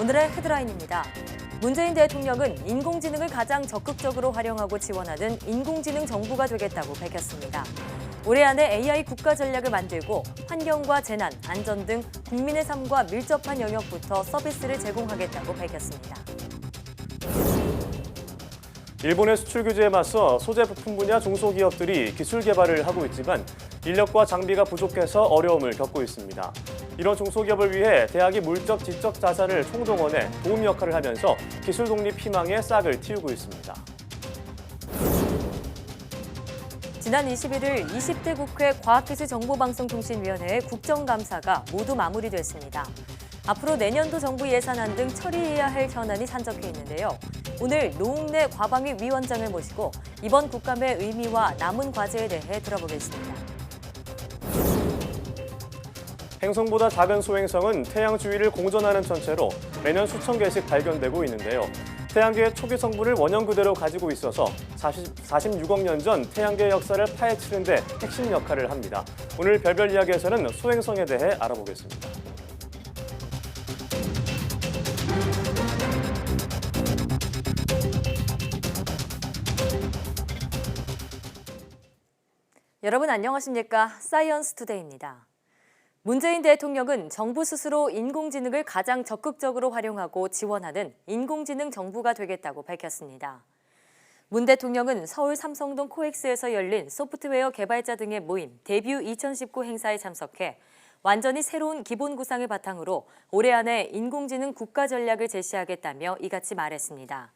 오늘의 헤드라인입니다. 문재인 대통령은 인공지능을 가장 적극적으로 활용하고 지원하는 인공지능 정부가 되겠다고 밝혔습니다. 올해 안에 AI 국가 전략을 만들고 환경과 재난, 안전 등 국민의 삶과 밀접한 영역부터 서비스를 제공하겠다고 밝혔습니다. 일본의 수출 규제에 맞서 소재 부품 분야 중소기업들이 기술 개발을 하고 있지만 인력과 장비가 부족해서 어려움을 겪고 있습니다. 이런 중소기업을 위해 대학이 물적, 지적 자산을 총동원해 도움 역할을 하면서 기술 독립 희망에 싹을 틔우고 있습니다. 지난 21일 20대 국회 과학기술정보방송통신위원회의 국정감사가 모두 마무리됐습니다. 앞으로 내년도 정부 예산안 등 처리해야 할 현안이 산적해 있는데요. 오늘 노웅래 과방위 위원장을 모시고 이번 국감의 의미와 남은 과제에 대해 들어보겠습니다. 행성보다 작은 소행성은 태양 주위를 공전하는 천체로 매년 수천 개씩 발견되고 있는데요. 태양계의 초기 성분을 원형 그대로 가지고 있어서 46억 년 전 태양계의 역사를 파헤치는 데 핵심 역할을 합니다. 오늘 별별 이야기에서는 소행성에 대해 알아보겠습니다. 여러분 안녕하십니까? 사이언스 투데이입니다. 문재인 대통령은 정부 스스로 인공지능을 가장 적극적으로 활용하고 지원하는 인공지능 정부가 되겠다고 밝혔습니다. 문 대통령은 서울 삼성동 코엑스에서 열린 소프트웨어 개발자 등의 모임 데뷔 2019 행사에 참석해 완전히 새로운 기본 구상을 바탕으로 올해 안에 인공지능 국가 전략을 제시하겠다며 이같이 말했습니다.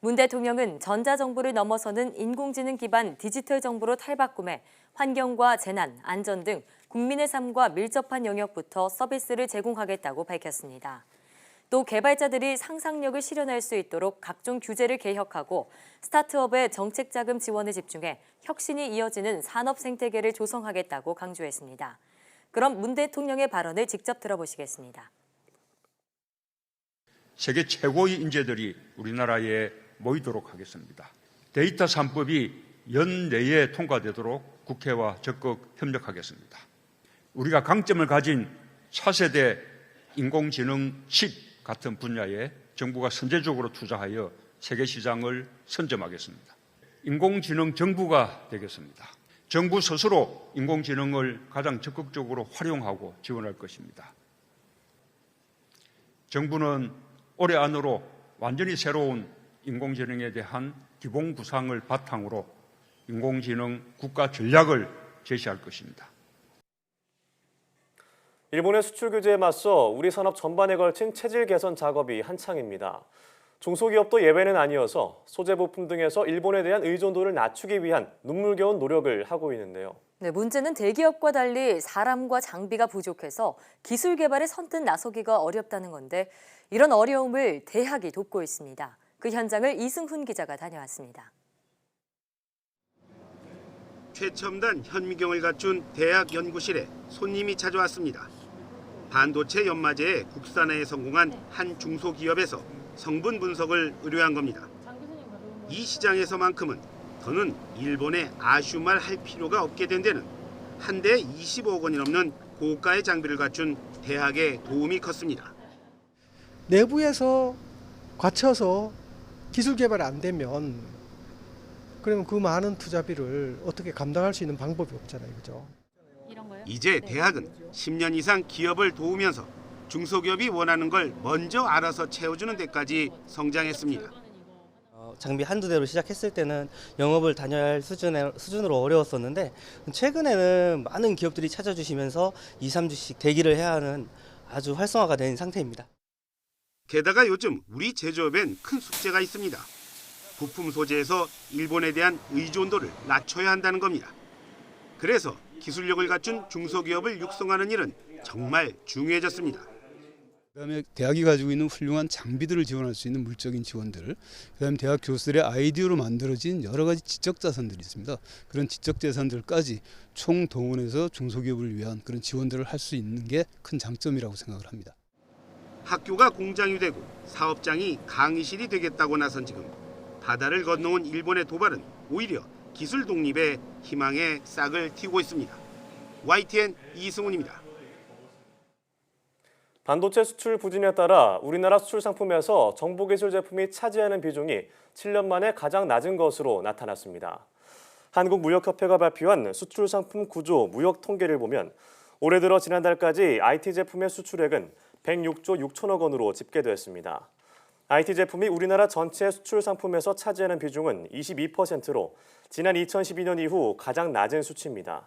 문 대통령은 전자정부를 넘어서는 인공지능 기반 디지털 정부로 탈바꿈해 환경과 재난, 안전 등 국민의 삶과 밀접한 영역부터 서비스를 제공하겠다고 밝혔습니다. 또 개발자들이 상상력을 실현할 수 있도록 각종 규제를 개혁하고 스타트업의 정책 자금 지원에 집중해 혁신이 이어지는 산업 생태계를 조성하겠다고 강조했습니다. 그럼 문 대통령의 발언을 직접 들어보시겠습니다. 세계 최고의 인재들이 우리나라에 모이도록 하겠습니다. 데이터 3법이 연내에 통과되도록 국회와 적극 협력하겠습니다. 우리가 강점을 가진 차세대 인공지능 칩 같은 분야에 정부가 선제적으로 투자하여 세계 시장을 선점하겠습니다. 인공지능 정부가 되겠습니다. 정부 스스로 인공지능을 가장 적극적으로 활용하고 지원할 것입니다. 정부는 올해 안으로 완전히 새로운 인공지능에 대한 기본 구상을 바탕으로 인공지능 국가 전략을 제시할 것입니다. 일본의 수출 규제에 맞서 우리 산업 전반에 걸친 체질 개선 작업이 한창입니다. 중소기업도 예외는 아니어서 소재 부품 등에서 일본에 대한 의존도를 낮추기 위한 눈물겨운 노력을 하고 있는데요. 네, 문제는 대기업과 달리 사람과 장비가 부족해서 기술 개발에 선뜻 나서기가 어렵다는 건데 이런 어려움을 대학이 돕고 있습니다. 그 현장을 이승훈 기자가 다녀왔습니다. 최첨단 현미경을 갖춘 대학 연구실에 손님이 찾아왔습니다. 반도체 연마제의 국산화에 성공한 한 중소기업에서 성분 분석을 의뢰한 겁니다. 이 시장에서만큼은 더는 일본에 아쉬움할 할 필요가 없게 된 데는 한 대에 25억 원이 넘는 고가의 장비를 갖춘 대학의 도움이 컸습니다. 내부에서 갇혀서 기술 개발이 안 되면 그러면 그 많은 투자비를 어떻게 감당할 수 있는 방법이 없잖아요. 그죠? 이제 대학은 10년 이상 기업을 도우면서 중소기업이 원하는 걸 먼저 알아서 채워주는 데까지 성장했습니다. 장비 한두 대로 시작했을 때는 영업을 다녀야 할 수준으로 어려웠었는데 최근에는 많은 기업들이 찾아주시면서 2, 3주씩 대기를 해야 하는 아주 활성화가 된 상태입니다. 게다가 요즘 우리 제조업엔 큰 숙제가 있습니다. 부품 소재에서 일본에 대한 의존도를 낮춰야 한다는 겁니다. 그래서 기술력을 갖춘 중소기업을 육성하는 일은 정말 중요해졌습니다. 그다음에 대학이 가지고 있는 훌륭한 장비들을 지원할 수 있는 물적인 지원들, 그다음에 대학 교수들의 아이디어로 만들어진 여러 가지 지적 자산들이 있습니다. 그런 지적 자산들까지 총 동원해서 중소기업을 위한 그런 지원들을 할 수 있는 게 큰 장점이라고 생각을 합니다. 학교가 공장이 되고 사업장이 강의실이 되겠다고 나선 지금 바다를 건너온 일본의 도발은 오히려 기술 독립의 희망에 싹을 틔우고 있습니다. YTN 이승훈입니다. 반도체 수출 부진에 따라 우리나라 수출 상품에서 정보기술 제품이 차지하는 비중이 7년 만에 가장 낮은 것으로 나타났습니다. 한국무역협회가 발표한 수출 상품 구조 무역 통계를 보면 올해 들어 지난달까지 IT 제품의 수출액은 106조 6천억 원으로 집계됐습니다. IT 제품이 우리나라 전체 수출 상품에서 차지하는 비중은 22%로 지난 2012년 이후 가장 낮은 수치입니다.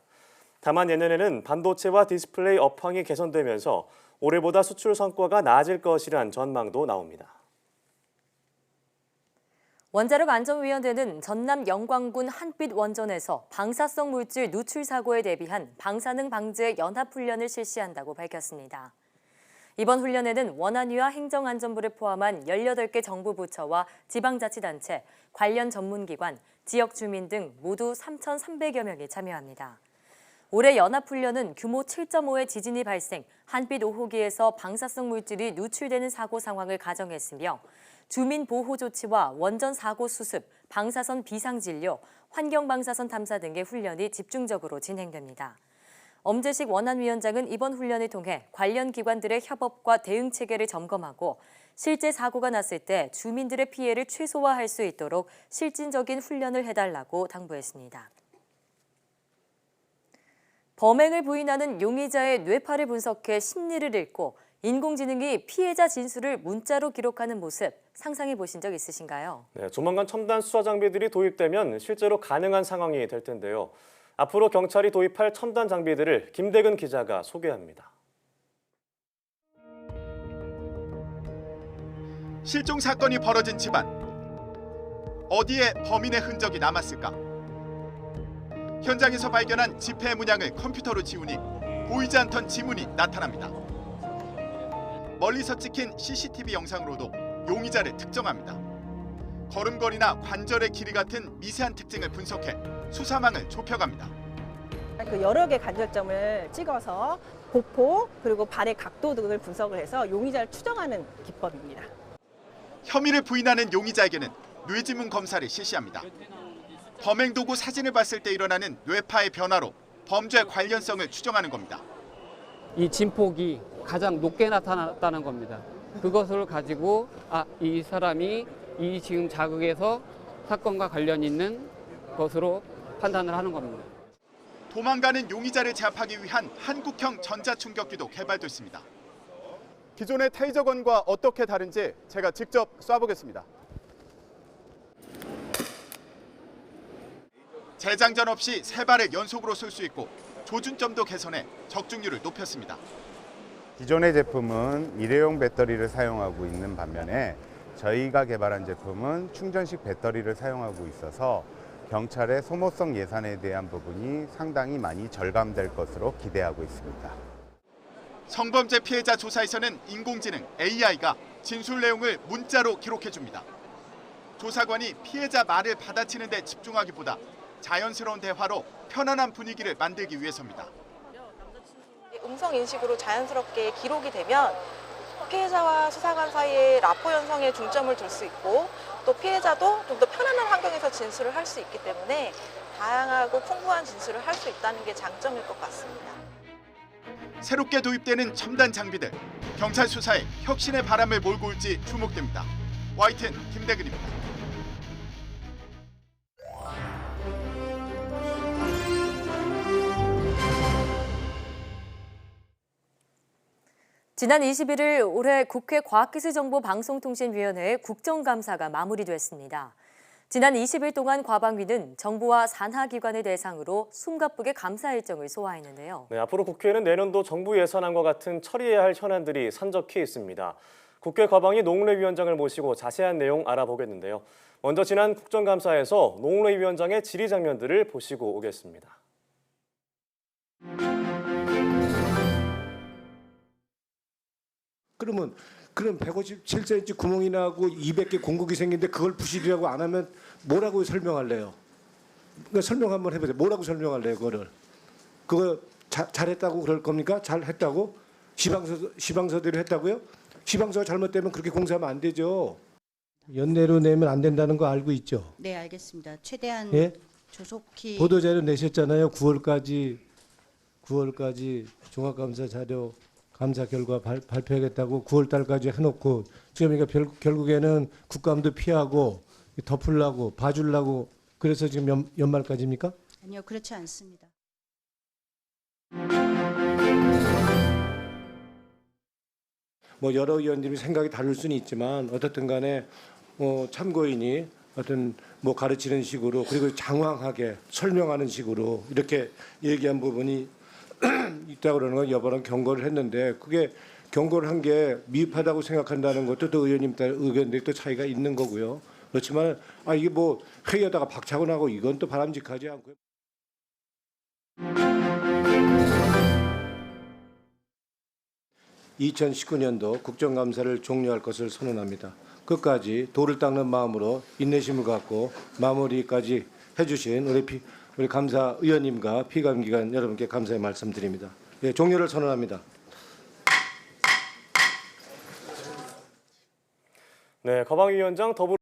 다만 내년에는 반도체와 디스플레이 업황이 개선되면서 올해보다 수출 성과가 나아질 것이란 전망도 나옵니다. 원자력안전위원회는 전남 영광군 한빛 원전에서 방사성 물질 누출 사고에 대비한 방사능 방제 연합훈련을 실시한다고 밝혔습니다. 이번 훈련에는 원안위와 행정안전부를 포함한 18개 정부 부처와 지방자치단체, 관련 전문기관, 지역 주민 등 모두 3,300여 명이 참여합니다. 올해 연합훈련은 규모 7.5의 지진이 발생, 한빛 5호기에서 방사성 물질이 누출되는 사고 상황을 가정했으며 주민 보호 조치와 원전 사고 수습, 방사선 비상진료, 환경방사선 탐사 등의 훈련이 집중적으로 진행됩니다. 엄재식 원안위원장은 이번 훈련을 통해 관련 기관들의 협업과 대응 체계를 점검하고 실제 사고가 났을 때 주민들의 피해를 최소화할 수 있도록 실질적인 훈련을 해달라고 당부했습니다. 범행을 부인하는 용의자의 뇌파를 분석해 심리를 읽고 인공지능이 피해자 진술을 문자로 기록하는 모습 상상해 보신 적 있으신가요? 네, 조만간 첨단 수사 장비들이 도입되면 실제로 가능한 상황이 될 텐데요. 앞으로 경찰이 도입할 첨단 장비들을 김대근 기자가 소개합니다. 실종 사건이 벌어진 집안. 어디에 범인의 흔적이 남았을까? 현장에서 발견한 지폐 문양을 컴퓨터로 지우니 보이지 않던 지문이 나타납니다. 멀리서 찍힌 CCTV 영상으로도 용의자를 특정합니다. 걸음걸이나 관절의 길이 같은 미세한 특징을 분석해 수사망을 좁혀갑니다. 그 여러 개 관절점을 찍어서 보폭 그리고 발의 각도 등을 분석을 해서 용의자를 추정하는 기법입니다. 혐의를 부인하는 용의자에게는 뇌지문 검사를 실시합니다. 범행 도구 사진을 봤을 때 일어나는 뇌파의 변화로 범죄 관련성을 추정하는 겁니다. 이 진폭이 가장 높게 나타났다는 겁니다. 그것을 가지고 이 사람이 이 지금 자극에서 사건과 관련 있는 것으로 판단을 하는 겁니다. 도망가는 용의자를 제압하기 위한 한국형 전자충격기도 개발됐습니다. 기존의 테이저건과 어떻게 다른지 제가 직접 쏴보겠습니다. 재장전 없이 세 발을 연속으로 쏠 수 있고 조준점도 개선해 적중률을 높였습니다. 기존의 제품은 일회용 배터리를 사용하고 있는 반면에 저희가 개발한 제품은 충전식 배터리를 사용하고 있어서 경찰의 소모성 예산에 대한 부분이 상당히 많이 절감될 것으로 기대하고 있습니다. 성범죄 피해자 조사에서는 인공지능 AI가 진술 내용을 문자로 기록해줍니다. 조사관이 피해자 말을 받아치는 데 집중하기보다 자연스러운 대화로 편안한 분위기를 만들기 위해서입니다. 음성 인식으로 자연스럽게 기록이 되면 피해자와 수사관 사이의 라포 형성에 중점을 둘 수 있고 또 피해자도 좀 더 편안한 환경에서 진술을 할 수 있기 때문에 다양하고 풍부한 진술을 할 수 있다는 게 장점일 것 같습니다. 새롭게 도입되는 첨단 장비들, 경찰 수사에 혁신의 바람을 몰고 올지 주목됩니다. YTN 김대근입니다. 지난 21일 올해 국회 과학기술정보방송통신위원회의 국정감사가 마무리됐습니다. 지난 20일 동안 과방위는 정부와 산하기관을 대상으로 숨가쁘게 감사 일정을 소화했는데요. 네, 앞으로 국회에는 내년도 정부 예산안과 같은 처리해야 할 현안들이 산적해 있습니다. 국회 과방위 노웅래 위원장을 모시고 자세한 내용 알아보겠는데요. 먼저 지난 국정감사에서 노웅래 위원장의 질의 장면들을 보시고 오겠습니다. 그러면 그런 157cm 구멍이 나고 200개 공국이 생긴데 그걸 부실이라고 안 하면 뭐라고 설명할래요? 그러니까 설명 한번 해보세요. 뭐라고 설명할래요, 그거를? 그거 잘했다고 그럴 겁니까? 잘했다고? 시방서대로 했다고요? 시방서가 잘못되면 그렇게 공사하면 안 되죠. 연내로 내면 안 된다는 거 알고 있죠? 네, 알겠습니다. 최대한 조속히 보도자료 내셨잖아요. 9월까지 종합감사 자료 감사 결과 발표하겠다고 9월 달까지 해놓고 지금 그러니까 결국에는 국감도 피하고 덮으려고 봐주려고 그래서 지금 연말까지입니까? 아니요, 그렇지 않습니다. 뭐 여러 의원님이 생각이 다를 수는 있지만 어떻든 간에 참고인이 어떤 뭐 가르치는 식으로 그리고 장황하게 설명하는 식으로 이렇게 얘기한 부분이 있다고 그러는 건 여러 번 경고를 했는데 그게 경고를 한 게 미흡하다고 생각한다는 것도 또 의원님 의견들이 또 차이가 있는 거고요. 그렇지만 이게 뭐 회의하다가 박차고 나고 이건 또 바람직하지 않고요. 2019년도 국정감사를 종료할 것을 선언합니다. 끝까지 도를 닦는 마음으로 인내심을 갖고 마무리까지 해주신 우리 감사 의원님과 피감기관 여러분께 감사의 말씀드립니다. 예, 종료를 선언합니다. 네, 거방위원장